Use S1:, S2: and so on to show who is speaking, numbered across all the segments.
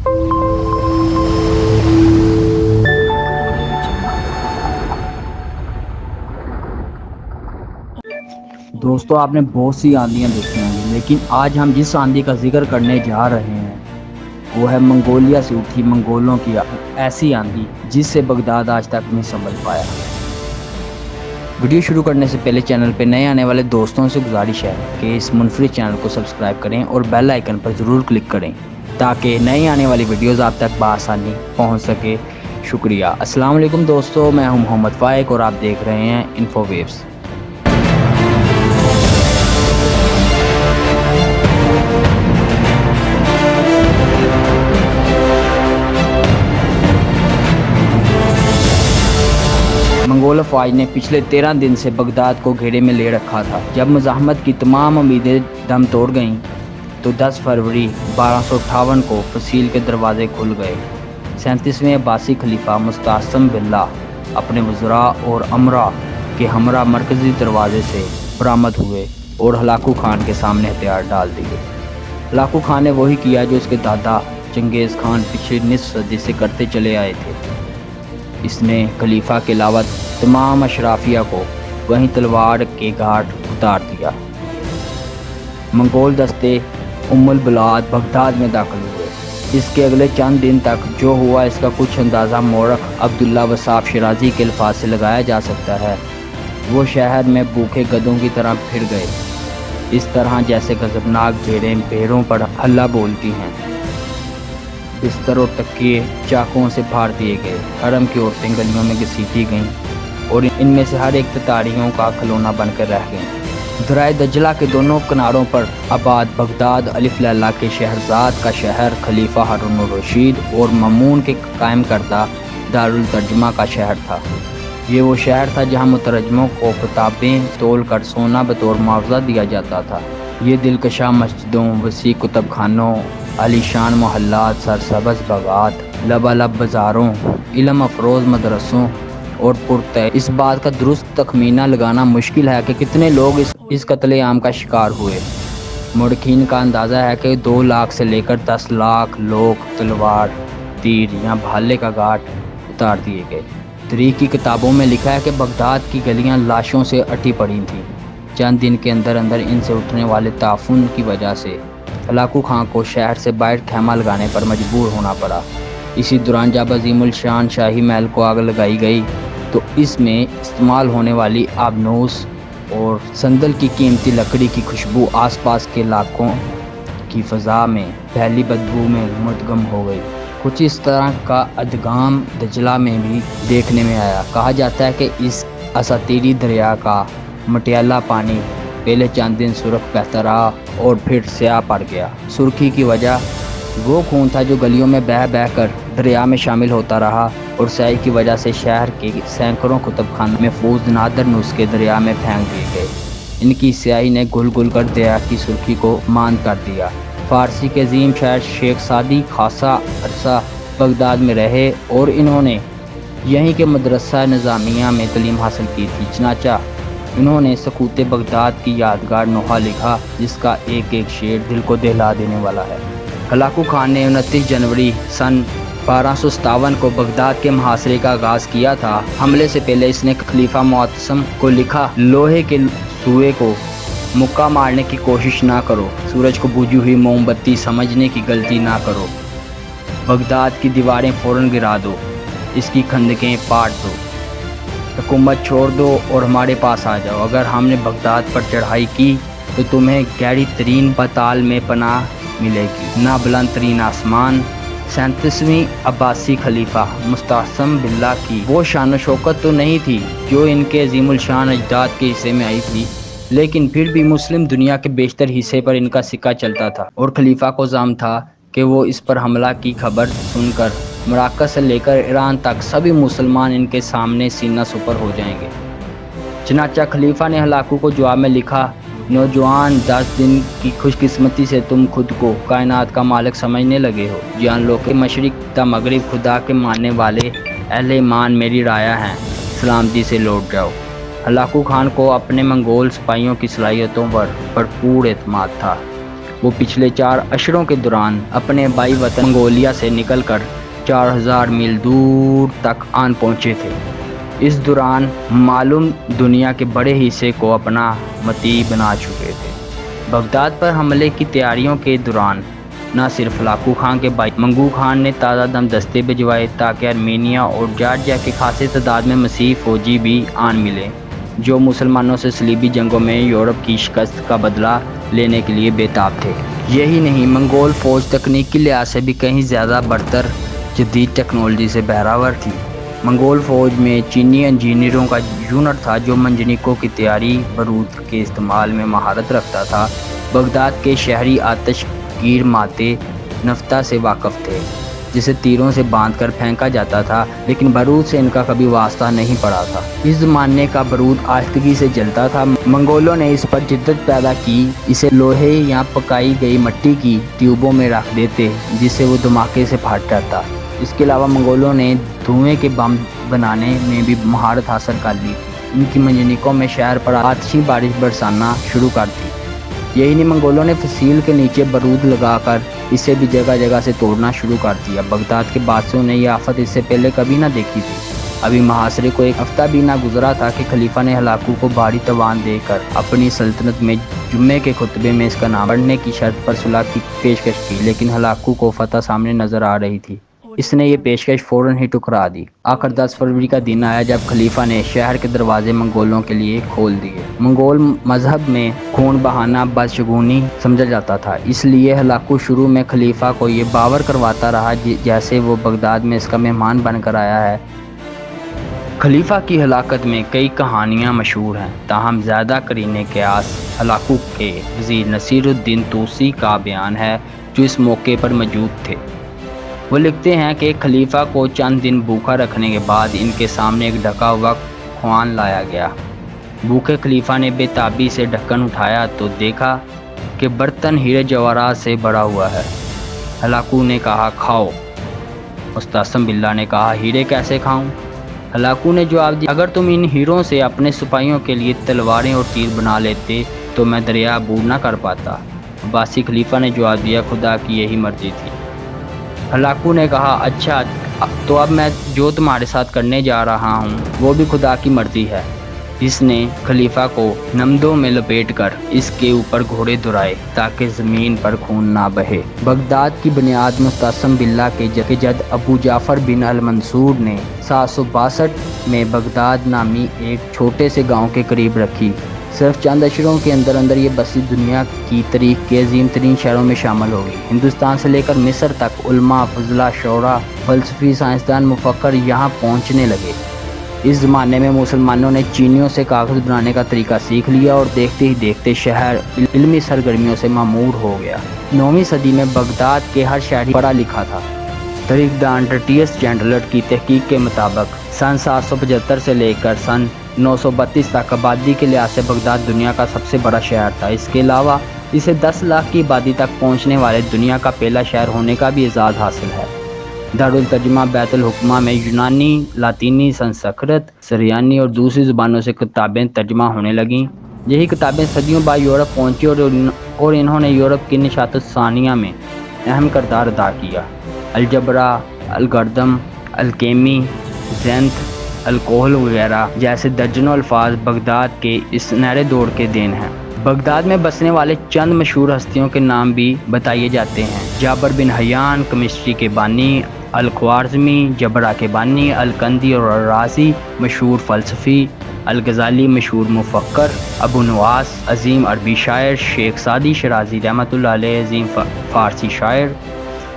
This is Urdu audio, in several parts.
S1: دوستو آپ نے بہت سی آندیاں دیکھی ہوں گی، لیکن آج ہم جس آندھی کا ذکر کرنے جا رہے ہیں وہ ہے منگولیا سے اٹھی منگولوں کی ایسی آندھی جس سے بغداد آج تک نہیں سنبھل پایا۔ ویڈیو شروع کرنے سے پہلے چینل پہ نئے آنے والے دوستوں سے گزارش ہے کہ اس منفرد چینل کو سبسکرائب کریں اور بیل آئیکن پر ضرور کلک کریں تاکہ نئی آنے والی ویڈیوز آپ تک بآسانی پہنچ سکے۔ شکریہ۔ السلام علیکم دوستو، میں ہوں محمد فائق اور آپ دیکھ رہے ہیں انفو ویوز۔ منگول افواج نے پچھلے 13 دن سے بغداد کو گھیرے میں لے رکھا تھا۔ جب مزاحمت کی تمام امیدیں دم توڑ گئیں تو 10 فروری 1258 کو فصیل کے دروازے کھل گئے۔ 37ویں عباسی خلیفہ مستعصم باللہ اپنے وزراء اور امراء کے ہمراہ مرکزی دروازے سے برآمد ہوئے اور ہلاکو خان کے سامنے ہتھیار ڈال دیے۔ ہلاکو خان نے وہی کیا جو اس کے دادا چنگیز خان پچھلی نصف صدی سے کرتے چلے آئے تھے۔ اس نے خلیفہ کے علاوہ تمام اشرافیہ کو وہیں تلوار کے گھاٹ اتار دیا۔ منگول دستے ام البلاد بغداد میں داخل ہوئے۔ اس کے اگلے چند دن تک جو ہوا اس کا کچھ اندازہ مورخ عبداللہ وصاف شیرازی کے الفاظ سے لگایا جا سکتا ہے۔ وہ شہر میں بھوکے گدھوں کی طرح پھر گئے، اس طرح جیسے غضبناک بھیڑیں بھیڑوں پر ہلہ بولتی ہیں۔ بستر اور تکیے چاقوؤں سے پھاڑ دیے گئے، حرم کی عورتیں گلیوں میں گھسیٹی گئیں اور ان میں سے ہر ایک تتاریوں کا کھلونا بن کر رہ گئیں۔ درائے دجلہ کے دونوں کناروں پر آباد بغداد الف لیلہ کے شہرزاد کا شہر، خلیفہ ہارون الرشید اور مامون کے قائم کردہ دارالترجمہ کا شہر تھا۔ یہ وہ شہر تھا جہاں مترجموں کو کتابیں تول کر سونا بطور معاوضہ دیا جاتا تھا۔ یہ دلکشاں مسجدوں، وسیع کتب خانوں، عالیشان محلات، سرسبز باغات، لبالب بازاروں، علم افروز مدرسوں اور پرتع اس بات کا درست تخمینہ لگانا مشکل ہے کہ کتنے لوگ اس قتل عام کا شکار ہوئے۔ مورخین کا اندازہ ہے کہ 2 لاکھ سے لے کر 10 لاکھ لوگ تلوار، تیر یا بھالے کا گھاٹ اتار دیے گئے۔ تاریخ کی کتابوں میں لکھا ہے کہ بغداد کی گلیاں لاشوں سے اٹی پڑی تھیں۔ چند دن کے اندر اندر ان سے اٹھنے والے تعفن کی وجہ سے ہلاکو خان کو شہر سے باہر خیمہ لگانے پر مجبور ہونا پڑا۔ اسی دوران جب عظیم الشان شاہی محل کو آگ لگائی گئی تو اس میں استعمال ہونے والی آبنوس اور سندل کی قیمتی لکڑی کی خوشبو آس پاس کے علاقوں کی فضا میں پھیلی بدبو میں مدغم ہو گئی۔ کچھ اس طرح کا ادغام دجلہ میں بھی دیکھنے میں آیا۔ کہا جاتا ہے کہ اس اساطیری دریا کا مٹیالہ پانی پہلے چند دن سرخ بہتا رہا اور پھر سیاہ پڑ گیا۔ سرخی کی وجہ وہ خون تھا جو گلیوں میں بہہ بہہ کر دریا میں شامل ہوتا رہا، اور سیاہی کی وجہ سے شہر کے سینکڑوں کتب خانے محفوظ نادر نسخے دریا میں پھینک دیے گئے۔ ان کی سیاہی نے گل گل کر دریا کی سرخی کو ماند کر دیا۔ فارسی کے عظیم شاعر شیخ سعدی خاصا عرصہ بغداد میں رہے اور انہوں نے یہیں کے مدرسہ نظامیہ میں تعلیم حاصل کی تھی۔ چنانچہ انہوں نے سقوط بغداد کی یادگار نوحہ لکھا جس کا ایک ایک شعر دل کو دہلا دینے والا ہے۔ ہلاکو خان نے 29 جنوری سن 1257 کو بغداد کے محاصرے کا آغاز کیا تھا۔ حملے سے پہلے اس نے خلیفہ معتصم کو لکھا، لوہے کے سوئے کو مکہ مارنے کی کوشش نہ کرو، سورج کو بجھی ہوئی موم بتی سمجھنے کی غلطی نہ کرو، بغداد کی دیواریں فوراً گرا دو، اس کی خندقیں پاٹ دو، حکومت چھوڑ دو اور ہمارے پاس آ جاؤ۔ اگر ہم نے بغداد پر چڑھائی کی تو تمہیں گہری ترین پتال میں پناہ ملے گی، نہ بلند ترین آسمان۔ 37ویں عباسی خلیفہ مستعصم باللہ کی وہ شان و شوکت تو نہیں تھی جو ان کے عظیم الشان اجداد کے حصے میں آئی تھی، لیکن پھر بھی مسلم دنیا کے بیشتر حصے پر ان کا سکہ چلتا تھا، اور خلیفہ کو زعم تھا کہ وہ اس پر حملہ کی خبر سن کر مراکز سے لے کر ایران تک سبھی مسلمان ان کے سامنے سینہ سپر ہو جائیں گے۔ چنانچہ خلیفہ نے ہلاکو کو جواب میں لکھا، نوجوان، 10 دن کی خوش قسمتی سے تم خود کو کائنات کا مالک سمجھنے لگے ہو۔ جان لو کہ مشرق تا مغرب خدا کے ماننے والے اہل ایمان میری رایا ہیں، سلامتی سے لوٹ جاؤ۔ ہلاکو خان کو اپنے منگول سپاہیوں کی صلاحیتوں پر بھرپور اعتماد تھا۔ وہ پچھلے 4 اشروں کے دوران اپنے بائی وطن منگولیا سے نکل کر 4000 میل دور تک آن پہنچے تھے۔ اس دوران معلوم دنیا کے بڑے حصے کو اپنا مطیع بنا چکے تھے۔ بغداد پر حملے کی تیاریوں کے دوران نہ صرف ہلاکو خان کے بھائی منگو خان نے تازہ دم دستے بھجوائے تاکہ ارمینیا اور جارجیا کے خاصے تعداد میں مسیحی فوجی بھی آن ملے جو مسلمانوں سے صلیبی جنگوں میں یورپ کی شکست کا بدلہ لینے کے لیے بےتاب تھے۔ یہی نہیں، منگول فوج تکنیکی لحاظ سے بھی کہیں زیادہ برتر جدید ٹیکنالوجی سے بہراور تھی۔ منگول فوج میں چینی انجینئروں کا یونٹ تھا جو منجنیقوں کی تیاری بارود کے استعمال میں مہارت رکھتا تھا۔ بغداد کے شہری آتش گیر ماتے نفتا سے واقف تھے جسے تیروں سے باندھ کر پھینکا جاتا تھا، لیکن بارود سے ان کا کبھی واسطہ نہیں پڑا تھا۔ اس زمانے کا بارود آہستگی سے جلتا تھا۔ منگولوں نے اس پر جدت پیدا کی، اسے لوہے یا پکائی گئی مٹی کی ٹیوبوں میں رکھ دیتے جس سے وہ دھماکے سے پھٹ جاتا۔ اس کے علاوہ منگولوں نے دھوئیں کے بم بنانے میں بھی مہارت حاصل کر لی تھی۔ ان کی منجنیقوں میں شہر پر آتشی بارش برسانا شروع کر دی۔ یہی نہیں، منگولوں نے فسیل کے نیچے بارود لگا کر اسے بھی جگہ جگہ سے توڑنا شروع کر دیا۔ بغداد کے بادشاہوں نے یہ آفت اس سے پہلے کبھی نہ دیکھی تھی۔ ابھی محاصرے کو 1 ہفتہ بھی نہ گزرا تھا کہ خلیفہ نے ہلاکو کو بھاری تاوان دے کر اپنی سلطنت میں جمعے کے خطبے میں اس کا نام پڑھنے کی شرط پر صلح کی پیشکش کی، لیکن ہلاکو کو فتح سامنے نظر آ رہی تھی۔ اس نے یہ پیشکش فوراً ہی ٹکرا دی۔ آخر 10 فروری کا دن آیا جب خلیفہ نے شہر کے دروازے منگولوں کے لیے کھول دیے۔ منگول مذہب میں خون بہانا بدشگونی سمجھا جاتا تھا، اس لیے ہلاکو شروع میں خلیفہ کو یہ باور کرواتا رہا جیسے وہ بغداد میں اس کا مہمان بن کر آیا ہے۔ خلیفہ کی ہلاکت میں کئی کہانیاں مشہور ہیں، تاہم زیادہ قرین قیاس ہلاکو کے وزیر نصیر الدین توسی کا بیان ہے جو اس موقع پر موجود تھے۔ وہ لکھتے ہیں کہ خلیفہ کو چند دن بھوکا رکھنے کے بعد ان کے سامنے ایک ڈھکا ہوا خوان لایا گیا۔ بھوکے خلیفہ نے بے تابی سے ڈھکن اٹھایا تو دیکھا کہ برتن ہیرے جواہرات سے بھرا ہوا ہے۔ ہلاکو نے کہا، کھاؤ۔ مستعصم باللہ نے کہا، ہیرے کیسے کھاؤں؟ ہلاکو نے جواب دیا، اگر تم ان ہیروں سے اپنے سپاہیوں کے لیے تلواریں اور تیر بنا لیتے تو میں دریا عبور نہ کر پاتا۔ عباسی خلیفہ نے جواب دیا، خدا کی یہی مرضی تھی۔ ہلاکو نے کہا، اچھا تو اب میں جو تمہارے ساتھ کرنے جا رہا ہوں وہ بھی خدا کی مرضی ہے۔ اس نے خلیفہ کو نمدوں میں لپیٹ کر اس کے اوپر گھوڑے دورائے تاکہ زمین پر خون نہ بہے۔ بغداد کی بنیاد مستعصم باللہ کے جد ابو جعفر بن المنصور نے 762 میں بغداد نامی ایک چھوٹے سے گاؤں کے قریب رکھی۔ صرف چند اشروں کے اندر یہ بستی دنیا کی تاریخ کے عظیم ترین شہروں میں شامل ہو گئی۔ ہندوستان سے لے کر مصر تک علماء، فضلاء، شعراء، فلسفی، سائنسدان، مفکر یہاں پہنچنے لگے۔ اس زمانے میں مسلمانوں نے چینیوں سے کاغذ بنانے کا طریقہ سیکھ لیا اور دیکھتے ہی دیکھتے شہر علمی سرگرمیوں سے معمور ہو گیا۔ 9ویں صدی میں بغداد کے ہر شہری پڑھا لکھا تھا۔ تاریخ دان ٹرٹیس چینڈلر کی تحقیق کے مطابق سن 775 سے لے کر سن 932 تک آبادی کے لحاظ سے بغداد دنیا کا سب سے بڑا شہر تھا۔ اس کے علاوہ اسے 10 لاکھ کی آبادی تک پہنچنے والے دنیا کا پہلا شہر ہونے کا بھی اعزاز حاصل ہے۔ دارالترجمہ بیت الحکمہ میں یونانی، لاطینی، سنسکرت، سریانی اور دوسری زبانوں سے کتابیں ترجمہ ہونے لگیں۔ یہی کتابیں صدیوں بعد یورپ پہنچی اور انہوں نے یورپ کی نشاط ثانیہ میں اہم کردار ادا کیا۔ الجبرا، الگردم، الکیمی، زینتھ، الکوہل وغیرہ جیسے درجنوں الفاظ بغداد کے اس سنہرے دور کے دین ہیں۔ بغداد میں بسنے والے چند مشہور ہستیوں کے نام بھی بتائے جاتے ہیں: جابر بن حیان کیمسٹری کے بانی، الخوارزمی جبرا کے بانی، الکندی اور الرازی مشہور فلسفی، الغزالی مشہور مفکر، ابو نواس عظیم عربی شاعر، شیخ سعدی شیرازی رحمۃ اللہ علیہ عظیم فارسی شاعر،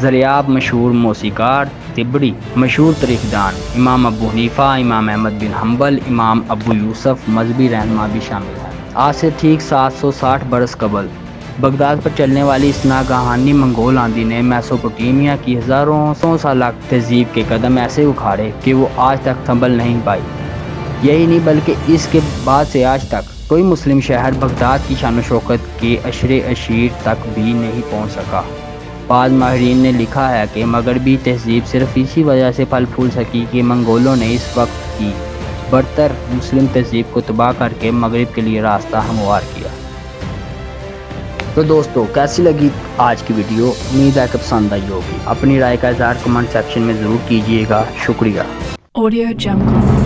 S1: زریاب مشہور موسیقار، تبری مشہور تاریخ دان، امام ابو حنیفہ، امام احمد بن حنبل، امام ابو یوسف مذہبی رہنما بھی شامل ہیں۔ آج سے ٹھیک 760 برس قبل بغداد پر چلنے والی اس ناگہانی منگول آندھی نے میسوپوٹیمیا کی ہزاروں سالہ تہذیب کے قدم ایسے اکھاڑے کہ وہ آج تک سنبھل نہیں پائی۔ یہی نہیں بلکہ اس کے بعد سے آج تک کوئی مسلم شہر بغداد کی شان و شوکت کے عشر عشیر تک بھی نہیں پہنچ سکا۔ بعض ماہرین نے لکھا ہے کہ مغربی تہذیب صرف اسی وجہ سے پھل پھول سکی کہ منگولوں نے اس وقت کی برتر مسلم تہذیب کو تباہ کر کے مغرب کے لیے راستہ ہموار کیا۔ تو دوستو کیسی لگی آج کی ویڈیو؟ امید ہے کہ پسند آئی ہوگی۔ اپنی رائے کا اظہار کمنٹ سیکشن میں ضرور کیجیے گا۔ شکریہ۔
S2: Audio Jungle.